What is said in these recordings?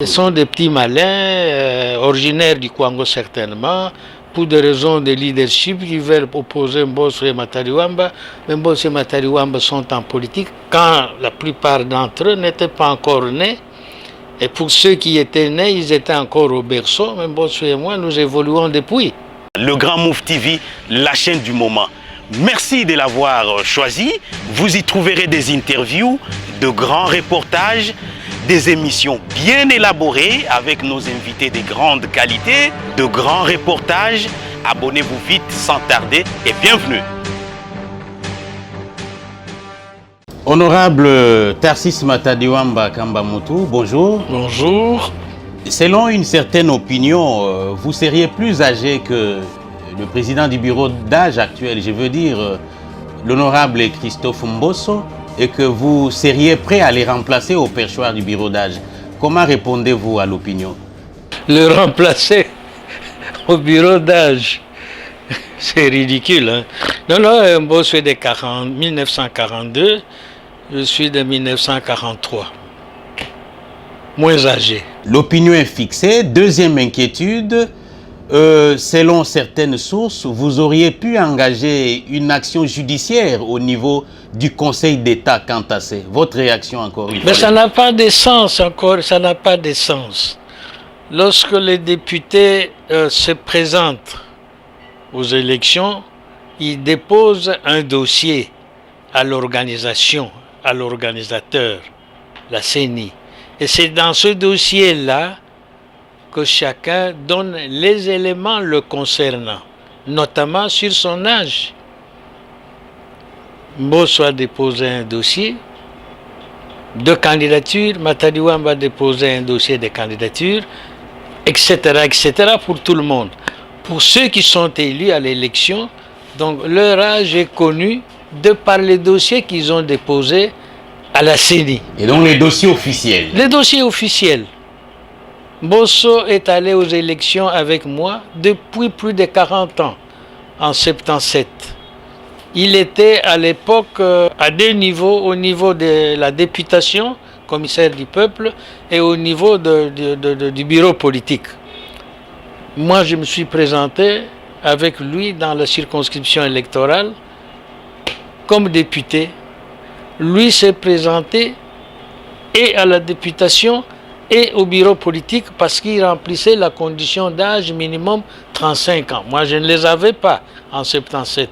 Ce sont des petits malins, originaires du Congo certainement, pour des raisons de leadership, qui veulent opposer Mbosso et Matariwamba. Mais Mbosso et Matariwamba sont en politique quand la plupart d'entre eux n'étaient pas encore nés. Et pour ceux qui étaient nés, ils étaient encore au berceau. Mais Mbosso et moi, nous évoluons depuis. Le Grand Move TV, la chaîne du moment. Merci de l'avoir choisi. Vous y trouverez des interviews, de grands reportages, des émissions bien élaborées avec nos invités de grande qualité, de grands reportages. Abonnez-vous vite sans tarder et bienvenue. Honorable Tarsis Matadiwamba Kambamutu, bonjour. Bonjour. Selon une certaine opinion, vous seriez plus âgé que le président du bureau d'âge actuel, je veux dire l'honorable Christophe Mbosso, et que vous seriez prêt à les remplacer au perchoir du bureau d'âge. Comment répondez-vous à l'opinion? Le remplacer au bureau d'âge, c'est ridicule. Hein? Non, Mbosso est de 1942, je suis de 1943. Moins âgé. L'opinion est fixée. Deuxième inquiétude, selon certaines sources, vous auriez pu engager une action judiciaire au niveau du Conseil d'État quant à ça. Votre réaction encore une fois? Mais ça n'a pas de sens encore, ça n'a pas de sens. Lorsque les députés se présentent aux élections, ils déposent un dossier à l'organisation, à l'organisateur, la CENI. Et c'est dans ce dossier-là que chacun donne les éléments le concernant, notamment sur son âge. Mbosso a déposé un dossier de candidature, Matadiwamba a déposé un dossier de candidature, etc., etc., pour tout le monde. Pour ceux qui sont élus à l'élection, donc leur âge est connu de par les dossiers qu'ils ont déposés à la CENI. Et donc les dossiers officiels? Les dossiers officiels. Mbosso est allé aux élections avec moi depuis plus de 40 ans, en 77. Il était à l'époque à deux niveaux, au niveau de la députation, commissaire du peuple, et au niveau du bureau politique. Moi, je me suis présenté avec lui dans la circonscription électorale comme député. Lui s'est présenté et à la députation et au bureau politique parce qu'il remplissait la condition d'âge minimum 35 ans. Moi, je ne les avais pas en 77.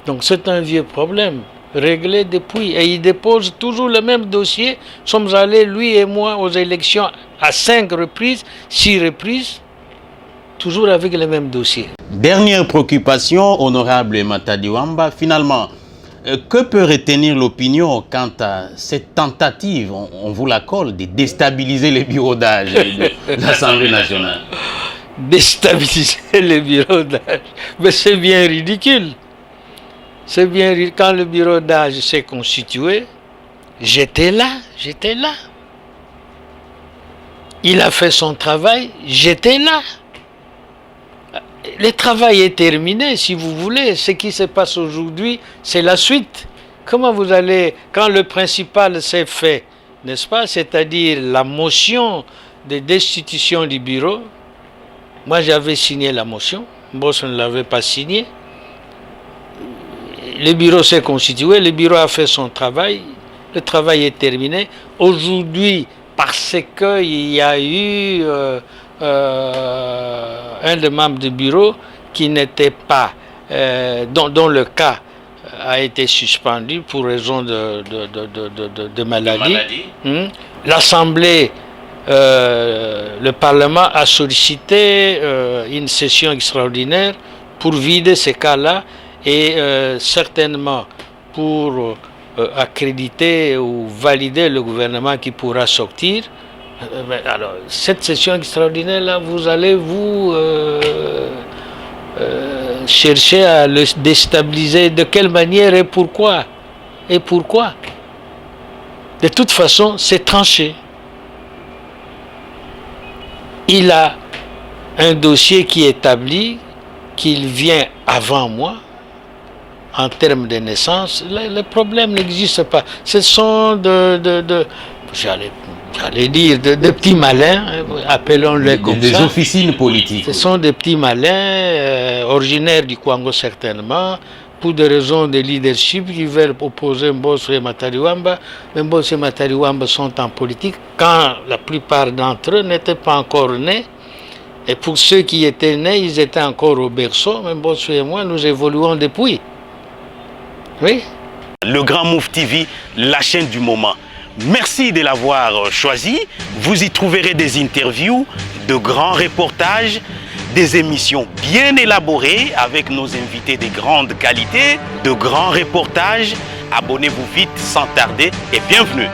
Donc c'est un vieux problème, réglé depuis. Et il dépose toujours le même dossier. Nous sommes allés, lui et moi, aux élections à 5 reprises, 6 reprises, toujours avec le même dossier. Dernière préoccupation, honorable Matadiwamba, finalement, que peut retenir l'opinion quant à cette tentative, on vous l'accorde, de déstabiliser les bureaux d'âge de l'Assemblée nationale? Déstabiliser les bureaux d'âge, mais c'est bien ridicule. C'est bien ridicule. Quand le bureau d'âge s'est constitué, j'étais là. Il a fait son travail, j'étais là. Le travail est terminé, si vous voulez. Ce qui se passe aujourd'hui, c'est la suite. Comment vous allez, quand le principal s'est fait, n'est-ce pas, c'est-à-dire la motion de destitution du bureau, moi j'avais signé la motion, Mbosso ne l'avait pas signée. Le bureau s'est constitué, le bureau a fait son travail, le travail est terminé. Aujourd'hui, parce qu'il y a eu un des membres du bureau qui n'était pas, dont le cas a été suspendu pour raison de maladie. L'Assemblée, le Parlement a sollicité une session extraordinaire pour vider ces cas-là et certainement pour accréditer ou valider le gouvernement qui pourra sortir. Alors, cette session extraordinaire-là, vous allez chercher à le déstabiliser. De quelle manière et pourquoi? Et pourquoi? De toute façon, c'est tranché. Il a un dossier qui établit qu'il vient avant moi. En termes de naissance, le problème n'existe pas. Ce sont j'allais j'allais dire, de petits malins, appelons-les comme Des ça. officines politiques. Ce sont des petits malins, originaires du Congo certainement, pour des raisons de leadership qui veulent opposer Mbosso et Matariwamba. Mais Mbosso et Matariwamba sont en politique quand la plupart d'entre eux n'étaient pas encore nés. Et pour ceux qui étaient nés, ils étaient encore au berceau. Mais Mbosso et moi, nous évoluons depuis. Oui. Le Grand Move TV, la chaîne du moment. Merci de l'avoir choisi. Vous y trouverez des interviews, de grands reportages, des émissions bien élaborées avec nos invités de grande qualité, de grands reportages. Abonnez-vous vite sans tarder et bienvenue.